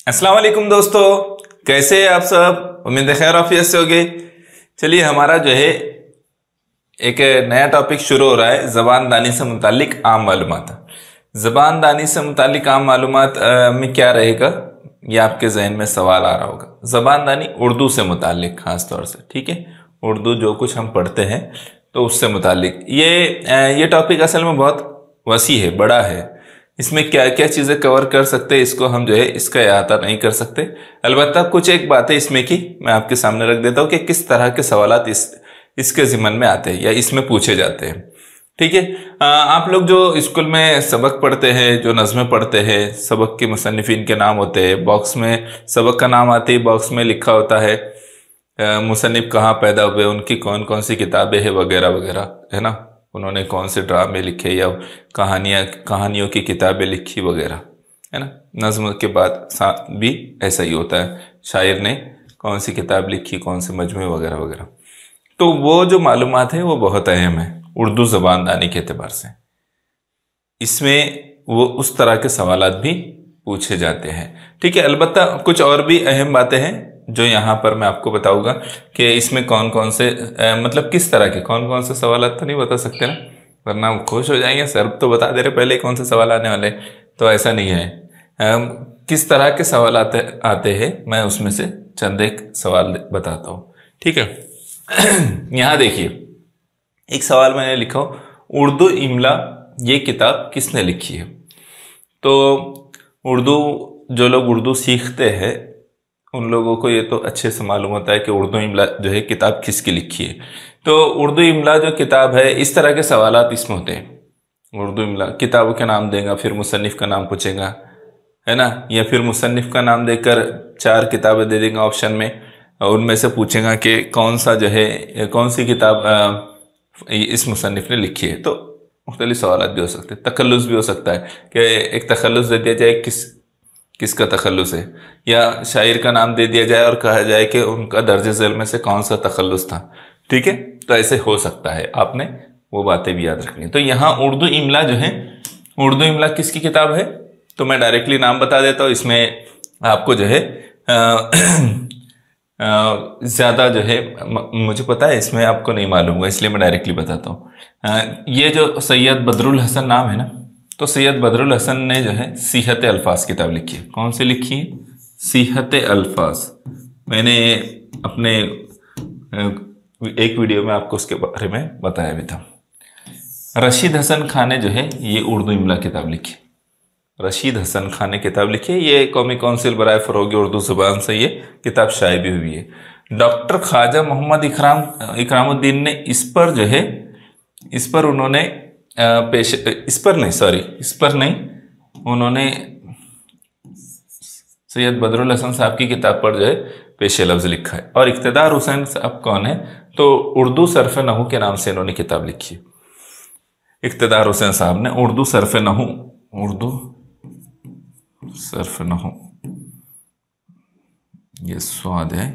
अस्सलाम वालेकुम दोस्तों, कैसे हैं आप सब। उम्मीद है खैर आफियत से होगे। चलिए, हमारा जो है एक नया टॉपिक शुरू हो रहा है, ज़बान दानी से मुतालिक आम मालूमात। ज़बान दानी से मुतालिक आम मालूमात में क्या रहेगा, ये आपके जहन में सवाल आ रहा होगा। ज़बान दानी उर्दू से मुतालिक खास तौर से, ठीक है, उर्दू जो कुछ हम पढ़ते हैं तो उससे मुतालिक ये टॉपिक असल में बहुत वसी है, बड़ा है। इसमें क्या क्या चीज़ें कवर कर सकते हैं, इसको हम जो है इसका अहाता नहीं कर सकते। अलबत्ता कुछ एक बातें इसमें की मैं आपके सामने रख देता हूँ कि किस तरह के सवालात इसके ज़िम्मन में आते हैं या इसमें पूछे जाते हैं। ठीक है, आप लोग जो स्कूल में सबक पढ़ते हैं, जो नज़में पढ़ते हैं, सबक के मुसन्निफिन के नाम होते हैं, बॉक्स में सबक का नाम आते ही बॉक्स में लिखा होता है मुसन्निफ कहाँ पैदा हुए, उनकी कौन कौन सी किताबें हैं वगैरह वगैरह, है ना, उन्होंने कौन से ड्रामे लिखे या कहानियों की किताबें लिखी वगैरह, है ना। नज़्म के बाद भी ऐसा ही होता है, शायर ने कौन सी किताब लिखी, कौन से मजमूए वगैरह वगैरह। तो वो जो मालूमात है वो बहुत अहम है उर्दू ज़बान दानी के एतबार से। इसमें वो उस तरह के सवालात भी पूछे जाते हैं। ठीक है, अलबत्ता कुछ और भी अहम बातें हैं जो यहाँ पर मैं आपको बताऊंगा कि इसमें कौन कौन से मतलब किस तरह के कौन कौन से सवालात तो नहीं बता सकते ना, वरना खुश हो जाएंगे, सर तो बता दे रहे पहले कौन से सवाल आने वाले। तो ऐसा नहीं है। किस तरह के सवाल आते हैं मैं उसमें से चंद एक सवाल बताता हूँ। ठीक है, यहाँ देखिए, एक सवाल मैंने लिखा हो, उर्दू इमला ये किताब किसने लिखी है। तो उर्दू, जो लोग उर्दू सीखते हैं उन लोगों को ये तो अच्छे से मालूम होता है कि उर्दू इमला जो है किताब किसकी लिखी है। तो उर्दू इमला जो किताब है, इस तरह के सवालात इसमें होते हैं। उर्दू इमला किताबों के नाम देगा, फिर मुसन्निफ का नाम पूछेगा, है ना, या फिर मुसन्निफ का नाम देकर 4 किताबें दे देगा ऑप्शन में, और उनमें से पूछेगा कि कौन सा जो है कौन सी किताब इस मुसन्निफ ने लिखी है। तो मुख्तलिफ सवालात भी हो सकते हैं। तखल्लुस भी हो सकता है कि एक तखल्लुस दे दिया जाए, किसका तखल्लुस है, या शायर का नाम दे दिया जाए और कहा जाए कि उनका दर्जे ज़ैल में से कौन सा तखल्लुस था। ठीक है, तो ऐसे हो सकता है, आपने वो बातें भी याद रखनी है। तो यहाँ उर्दू इमला जो है, उर्दू इमला किसकी किताब है, तो मैं डायरेक्टली नाम बता देता हूँ। इसमें आपको जो है ज़्यादा जो है मुझे पता है, इसमें आपको नहीं मालूम होगा, इसलिए मैं डायरेक्टली बताता हूँ। ये जो सैयद बदरुल हसन नाम है ना, तो सैयद बदरुल हसन ने जो है सीहत अल्फाज किताब लिखी है। कौन सी लिखी है? सीहत अल्फाज। मैंने अपने एक वीडियो में आपको उसके बारे में बताया भी था। रशीद हसन खान ने जो है ये उर्दू इमला किताब लिखी। रशीद हसन खान ने किताब लिखी है। ये कौमी कौंसिल बराए फ़रोग़ उर्दू ज़बान से ये किताब शाये भी हुई है। डॉक्टर ख्वाजा मोहम्मद इकरामुद्दीन ने इस पर उन्होंने उन्होंने सैयद बदरुल हसन साहब की किताब पर जो है पेश लफ्ज़ लिखा है। और इक़्तिदार हुसैन साहब कौन है, तो उर्दू सरफ़ नहू के नाम से इन्होंने किताब लिखी है। इक़्तिदार हुसैन साहब ने उर्दू सरफ़ नहू ये स्वाद है,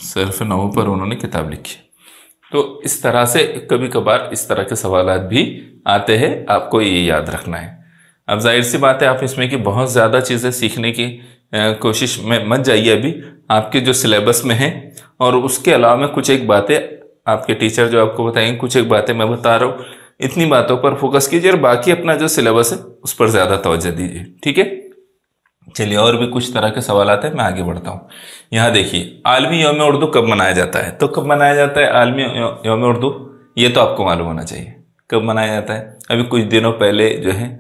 सरफ़ नहू पर उन्होंने किताब लिखी। तो इस तरह से कभी कभार इस तरह के सवालात भी आते हैं, आपको ये याद रखना है। अब जाहिर सी बात है, आप इसमें की बहुत ज़्यादा चीज़ें सीखने की कोशिश में मत जाइए अभी, आपके जो सिलेबस में है, और उसके अलावा में कुछ एक बातें आपके टीचर जो आपको बताएंगे, कुछ एक बातें मैं बता रहा हूँ, इतनी बातों पर फोकस कीजिए और बाकी अपना जो सिलेबस है उस पर ज़्यादा तवज्जो दीजिए। ठीक है, चलिए, और भी कुछ तरह के सवाल आते हैं, मैं आगे बढ़ता हूँ। यहाँ देखिए, आलमी यौम उर्दू कब मनाया जाता है। तो कब मनाया जाता है आलमी यौम उर्दू, ये तो आपको मालूम होना चाहिए कब मनाया जाता है। अभी कुछ दिनों पहले जो है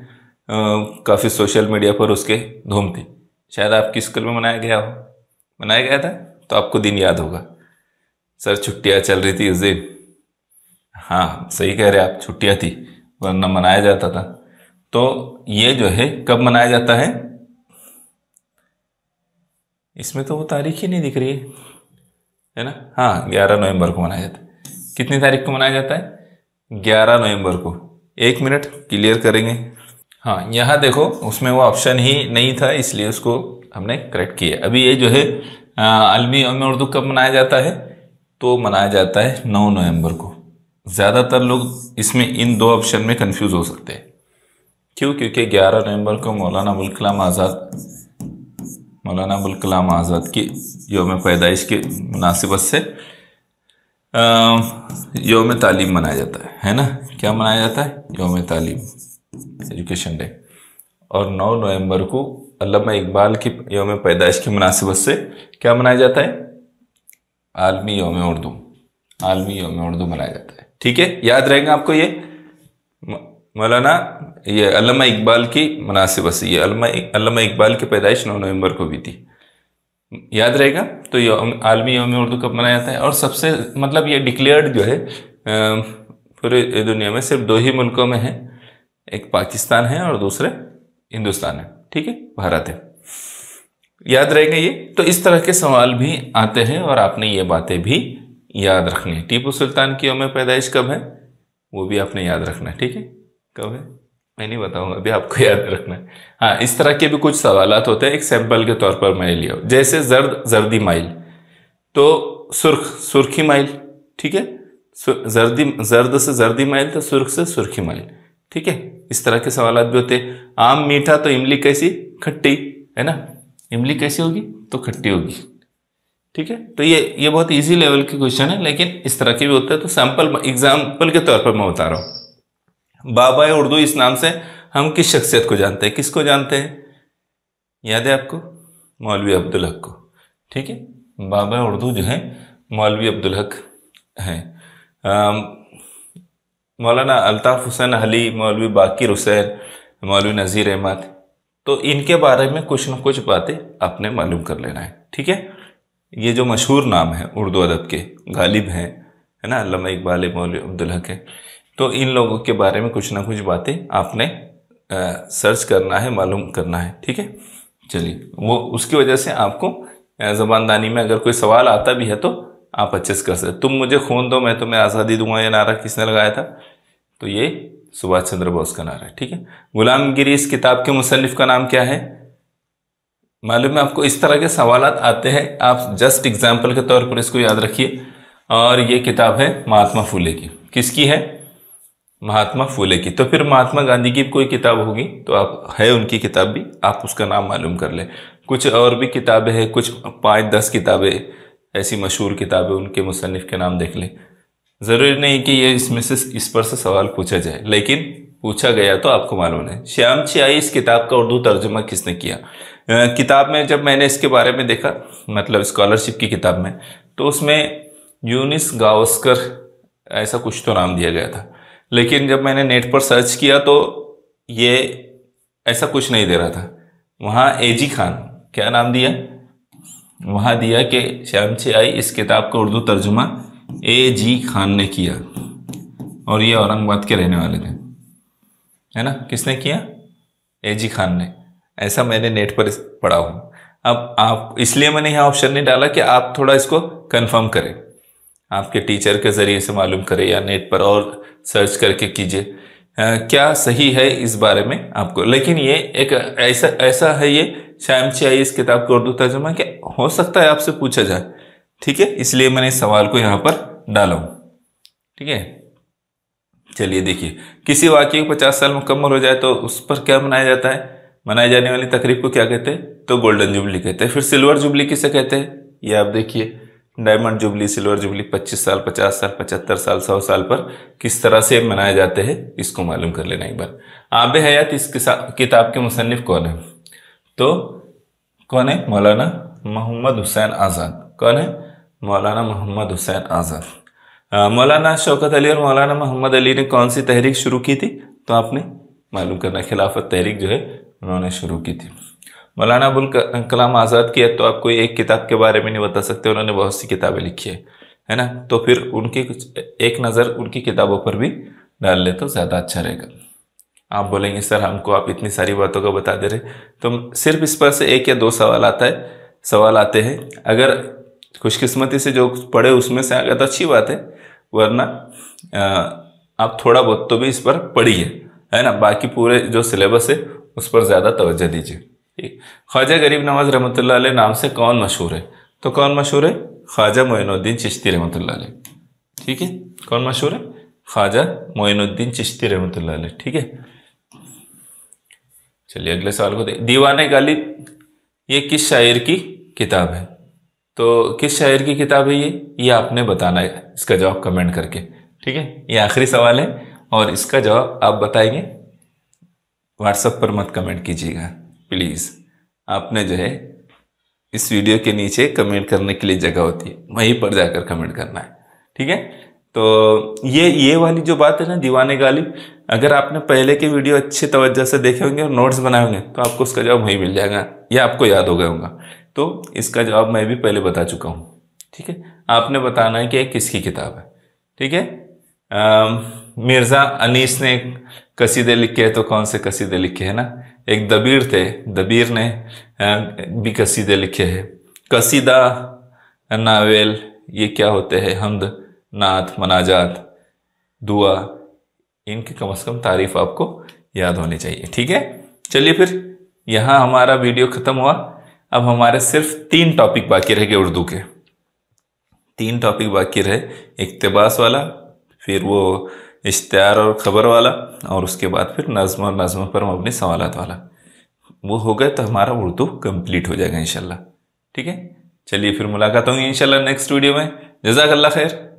काफ़ी सोशल मीडिया पर उसके धूम थी। शायद आपकी स्कूल में मनाया गया था, तो आपको दिन याद होगा। सर छुट्टियाँ चल रही थी उस दिन। हाँ, सही कह रहे आप, छुट्टियाँ थी, वरना मनाया जाता था। तो ये जो है कब मनाया जाता है, इसमें तो वो तारीख ही नहीं दिख रही है ना। हाँ, 11 नवंबर को मनाया जाता है। कितनी तारीख को मनाया जाता है? 11 नवंबर को। 1 मिनट क्लियर करेंगे। हाँ, यहाँ देखो, उसमें वो ऑप्शन ही नहीं था, इसलिए उसको हमने करेक्ट किया। अभी ये जो है आलमी यौम उर्दू कब मनाया जाता है, तो मनाया जाता है 9 नवंबर को। ज़्यादातर लोग इसमें इन 2 ऑप्शन में कंफ्यूज हो सकते हैं। क्यों? क्योंकि 11 नवंबर को मौलाना अबुल कलाम आज़ाद मौलाना अबुल कलाम आज़ाद की यौम पैदाइश की मुनासिबत से यौम तालीम मनाया जाता है ना। क्या मनाया जाता है? यौम तालीम, एजुकेशन डे। और 9 नवंबर को अल्लामा इकबाल की यौम पैदाइश की मुनासिबत से क्या मनाया जाता है? आलमी यौम उर्दू, आलमी यौम उर्दू मनाया जाता है। ठीक है, याद रहेगा आपको ये मौलाना, ये अल्लामा इकबाल की मुनासिबत से, ये अल्लामा इकबाल की पैदाइश 9 नवंबर को भी थी, याद रहेगा। तो ये आलमी यौम उर्दू कब मनाया जाता है? और सबसे मतलब ये डिक्लेयर्ड जो है पूरे दुनिया में सिर्फ 2 ही मुल्कों में है, एक पाकिस्तान है और दूसरे हिंदुस्तान है। ठीक है, भारत है, याद रहेगा ये। तो इस तरह के सवाल भी आते हैं और आपने ये बातें भी याद रखनी है। टीपू सुल्तान की यौम पैदाइश कब है वो भी आपने याद रखना है। ठीक है, कब है मैं नहीं बताऊंगा, अभी आपको याद रखना है। हाँ, इस तरह के भी कुछ सवालात होते हैं, एक सैंपल के तौर पर मैं लिया, जैसे जर्दी माइल, तो सुर्खी माइल। ठीक है, जर्द से जर्दी माइल, तो सुर्ख से सुर्खी माइल। ठीक है, इस तरह के सवालात भी होते हैं। आम मीठा तो इमली कैसी? खट्टी, है ना। इमली कैसी होगी? तो खट्टी होगी। ठीक है, तो ये बहुत इजी लेवल के क्वेश्चन है, लेकिन इस तरह के भी होते हैं। तो सैंपल एग्जाम्पल के तौर पर मैं बता रहा हूं। बाबा उर्दू इस नाम से हम किस शख्सियत को जानते हैं? किसको जानते हैं? याद है आपको? मौलवी अब्दुल हक को। ठीक है, बाबा उर्दू जो है मौलवी अब्दुल हक है। मौलाना अल्ताफ हुसैन अली, मौलवी बाकिर हुसैन, मौलवी नज़ीर अहमद, तो इनके बारे में कुछ न कुछ बातें आपने मालूम कर लेना है। ठीक है, ये जो मशहूर नाम है उर्दू अदब के, गालिब हैं, है ना, अल्लामा इकबाल, मौलवी अब्दुल हक है। तो इन लोगों के बारे में कुछ ना कुछ बातें आपने सर्च करना है, मालूम करना है। ठीक है, चलिए, वो उसकी वजह से आपको ज़बानदानी में अगर कोई सवाल आता भी है तो आप अच्छे से कर सकते। तुम मुझे खून दो मैं तुम्हें आज़ादी दूंगा, ये नारा किसने लगाया था? तो ये सुभाष चंद्र बोस का नारा है। ठीक है, गुलामगिरी इस किताब के मुसन्निफ का नाम क्या है? मालूम है आपको? इस तरह के सवालात आते हैं, आप जस्ट एग्जाम्पल के तौर पर इसको याद रखिए। और ये किताब है महात्मा फूले की। किसकी है? महात्मा फूले की। तो फिर महात्मा गांधी की कोई किताब होगी तो आप है उनकी किताब भी, आप उसका नाम मालूम कर लें। कुछ और भी किताबें हैं, कुछ 5-10 किताबें ऐसी मशहूर किताबें, उनके मुसन्निफ के नाम देख लें। ज़रूरी नहीं कि ये इसमें से इस पर से सवाल पूछा जाए, लेकिन पूछा गया तो आपको मालूम है। श्यामची आई इस किताब का उर्दू तर्जुमा किसने किया? किताब में जब मैंने इसके बारे में देखा, मतलब स्कॉलरशिप की किताब में, तो उसमें यूनिस गावस्कर ऐसा कुछ तो नाम दिया गया था, लेकिन जब मैंने नेट पर सर्च किया तो ये ऐसा कुछ नहीं दे रहा था। वहाँ एजी खान, क्या नाम दिया? वहाँ दिया कि श्यामची आई इस किताब का उर्दू तर्जुमा एजी खान ने किया, और ये औरंगाबाद के रहने वाले थे, है ना। किसने किया? एजी खान ने। ऐसा मैंने नेट पर पढ़ा हूँ। अब आप, इसलिए मैंने यहाँ ऑप्शन नहीं डाला कि आप थोड़ा इसको कंफर्म करें, आपके टीचर के ज़रिए से मालूम करें या नेट पर और सर्च करके कीजिए क्या सही है इस बारे में आपको। लेकिन ये एक ऐसा है, ये श्यामची आई इस किताब का उर्दू तर्जुमा, कि हो सकता है आपसे पूछा जाए। ठीक है, इसलिए मैंने इस सवाल को यहाँ पर डाला हूँ। ठीक है, चलिए देखिए, किसी वाक़ये को 50 साल मुकम्मल हो जाए तो उस पर क्या मनाया जाता है? मनाई जाने वाली तकरीब को क्या कहते हैं? तो गोल्डन जुबली कहते हैं। फिर सिल्वर जुबली किसे कहते हैं? ये आप देखिए, डायमंड जुबली, सिल्वर जुबली 25 साल, 50 साल, 75 साल, 100 साल पर किस तरह से मनाए जाते हैं, इसको मालूम कर लेना एक बार। आब हयात इस किताब के मुसन्निफ कौन है? तो कौन है? मौलाना मोहम्मद हुसैन आज़ाद। कौन है? मौलाना मोहम्मद हुसैन आज़ाद। मौलाना शौकत अली और मौलाना मोहम्मद अली ने कौन सी तहरीक शुरू की थी? तो आपने मालूम करना, खिलाफत तहरीक जो है उन्होंने शुरू की थी। मौलाना अबुल कलाम आज़ाद की है तो आप कोई एक किताब के बारे में नहीं बता सकते, उन्होंने बहुत सी किताबें लिखी है ना। तो फिर उनकी कुछ एक नज़र उनकी किताबों पर भी डाल ले तो ज़्यादा अच्छा रहेगा। आप बोलेंगे सर हमको आप इतनी सारी बातों को बता दे रहे, तो सिर्फ इस पर से 1 या 2 सवाल आते हैं। अगर खुशकिस्मती से जो पढ़े उसमें से आ गया तो अच्छी बात है, वरना आप थोड़ा बहुत तो भी इस पर पढ़िए, है ना। बाकी पूरे जो सिलेबस है उस पर ज़्यादा तवज्जो दीजिए। ठीक, ख्वाजा गरीब नवाज रहमतुल्लाह अलैह नाम से कौन मशहूर है? तो कौन मशहूर है? ख्वाजा मोइनुद्दीन चिश्ती रहमतुल्लाह अलैह। ठीक है, कौन मशहूर है? ख्वाजा मोइनुद्दीन चिश्ती रहमतुल्लाह अलैह। ठीक है, चलिए अगले सवाल को दीवाने गालिब ये किस शायर की किताब है? तो किस शायर की किताब है ये आपने बताना है इसका जवाब कमेंट करके। ठीक है, ये आखिरी सवाल है और इसका जवाब आप बताएंगे। व्हाट्सएप पर मत कमेंट कीजिएगा प्लीज़। आपने जो है इस वीडियो के नीचे कमेंट करने के लिए जगह होती है, वहीं पर जाकर कमेंट करना है। ठीक है, तो ये वाली जो बात है ना दीवाने गालिब, अगर आपने पहले के वीडियो अच्छे तवज्जो से देखे होंगे और नोट्स बनाए होंगे तो आपको उसका जवाब वहीं मिल जाएगा, या आपको याद हो गया होगा। तो इसका जवाब मैं भी पहले बता चुका हूँ। ठीक है, आपने बताना है कि ये किसकी किताब है। ठीक है, मिर्ज़ा अनीस ने कसीदे लिखे हैं, तो कौन से कसीदे लिखे हैं ना? एक दबीर थे, दबीर ने भी कसीदे लिखे हैं। कसीदा, नावेल, ये क्या होते हैं? हम्द, नात, मनाजात, दुआ, इनकी कम से कम तारीफ आपको याद होनी चाहिए। ठीक है, चलिए फिर यहाँ हमारा वीडियो ख़त्म हुआ। अब हमारे सिर्फ 3 टॉपिक बाकी रह गए उर्दू के। 3 टॉपिक बाकी रहे, इक्तिबास वाला, फिर वो इश्तिहार और ख़बर वाला, और उसके बाद फिर नज़्म और नज़्म पर मबनी सवालात वाला। वो हो गए तो हमारा उर्दू कंप्लीट हो जाएगा इंशाल्लाह। ठीक है, चलिए फिर मुलाकात होंगी इंशाल्लाह नेक्स्ट वीडियो में। जज़ाकल्लाह खैर।